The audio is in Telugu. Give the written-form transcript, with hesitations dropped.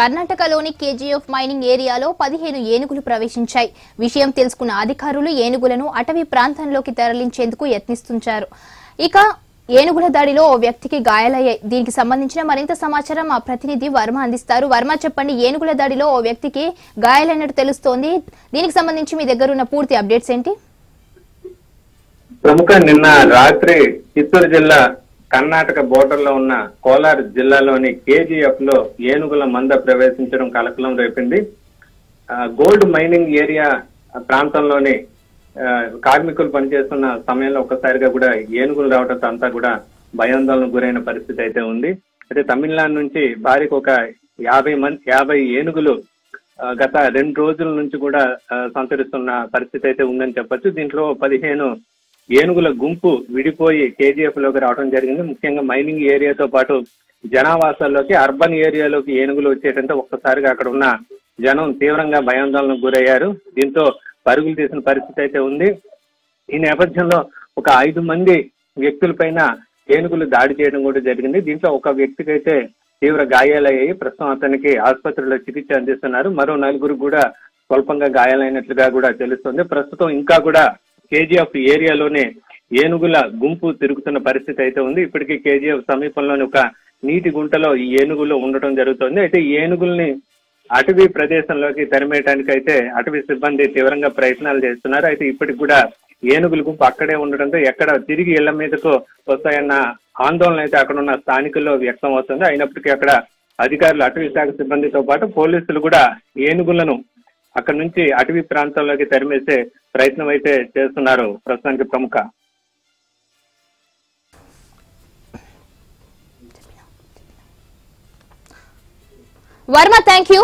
కర్ణాటకలోని కేజీఎఫ్ మైనింగ్ ఏరియాలో 15 ఏనుగులు ప్రవేశించాయి. విషయం తెలుసుకున్న అధికారులు ఏనుగులను అటవీ ప్రాంతంలోకి తరలించేందుకు యత్నిస్తుంటారు. ఇక ఏనుగుల దాడిలో ఓ వ్యక్తికి గాయాలయ్యాయి. దీనికి సంబంధించిన మరింత సమాచారం మా ప్రతినిధి వర్మ అందిస్తారు. వర్మ, చెప్పండి, ఏనుగుల దాడిలో ఓ వ్యక్తికి గాయాలైనట్టు తెలుస్తోంది. దీనికి సంబంధించి మీ దగ్గర ఉన్న పూర్తి అప్డేట్స్ ఏంటి? ప్రముఖ నిన్న రాత్రి చిత్తూరు జిల్లా కర్ణాటక బోర్డర్ లో ఉన్న కోలార్ జిల్లాలోని కేజీఎఫ్ లో ఏనుగుల మంద ప్రవేశించడం కలకలం రేపింది. గోల్డ్ మైనింగ్ ఏరియా ప్రాంతంలోని కార్మికులు పనిచేస్తున్న సమయంలో ఒక్కసారిగా కూడా ఏనుగులు రావడంతో అంతా కూడా భయాందోళనకు గురైన పరిస్థితి అయితే ఉంది. అయితే తమిళనాడు నుంచి భారీకి ఒక 50 ఏనుగులు గత 2 రోజుల నుంచి కూడా సంచరిస్తున్న పరిస్థితి అయితే ఉందని చెప్పొచ్చు. దీంట్లో 15 ఏనుగుల గుంపు విడిపోయి కేజీఎఫ్ లోకి రావడం జరిగింది. ముఖ్యంగా మైనింగ్ ఏరియాతో పాటు జనావాసాల్లోకి, అర్బన్ ఏరియాలోకి ఏనుగులు వచ్చేటంటే ఒక్కసారిగా అక్కడ ఉన్న జనం తీవ్రంగా భయాందోళనకు గురయ్యారు. దీంతో పరుగులు తీసిన పరిస్థితి అయితే ఉంది. ఈ నేపథ్యంలో ఒక 5 మంది వ్యక్తులపైన ఏనుగులు దాడి చేయడం కూడా జరిగింది. దీంట్లో ఒక వ్యక్తికి అయితే తీవ్ర గాయాలయ్యాయి. ప్రస్తుతం అతనికి ఆసుపత్రిలో చికిత్స అందిస్తున్నారు. మరో 4 కూడా స్వల్పంగా గాయాలైనట్లుగా కూడా తెలుస్తుంది. ప్రస్తుతం ఇంకా కూడా కేజీఎఫ్ ఏరియాలోనే ఏనుగుల గుంపు తిరుగుతున్న పరిస్థితి అయితే ఉంది. ఇప్పటికీ కేజీఎఫ్ సమీపంలోని ఒక నీటి గుంటలో ఈ ఏనుగులు ఉండటం జరుగుతుంది. అయితే ఈ ఏనుగుల్ని అటవీ ప్రదేశంలోకి తరిమేయడానికి అయితే అటవీ సిబ్బంది తీవ్రంగా ప్రయత్నాలు చేస్తున్నారు. అయితే ఇప్పటికి కూడా ఏనుగుల గుంపు అక్కడే ఉండడంతో ఎక్కడ తిరిగి ఇళ్ల మీదకు వస్తాయన్న ఆందోళన అయితే అక్కడ ఉన్న స్థానికుల్లో వ్యక్తం అవుతుంది. అయినప్పటికీ అక్కడ అధికారులు, అటవీ శాఖ సిబ్బందితో పాటు పోలీసులు కూడా ఏనుగులను అక్కడ నుంచి అటవీ ప్రాంతంలోకి తరిమేసే ప్రయత్నం అయితే చేస్తున్నారు ప్రస్తుతానికి ప్రముఖ. Varma, thank you.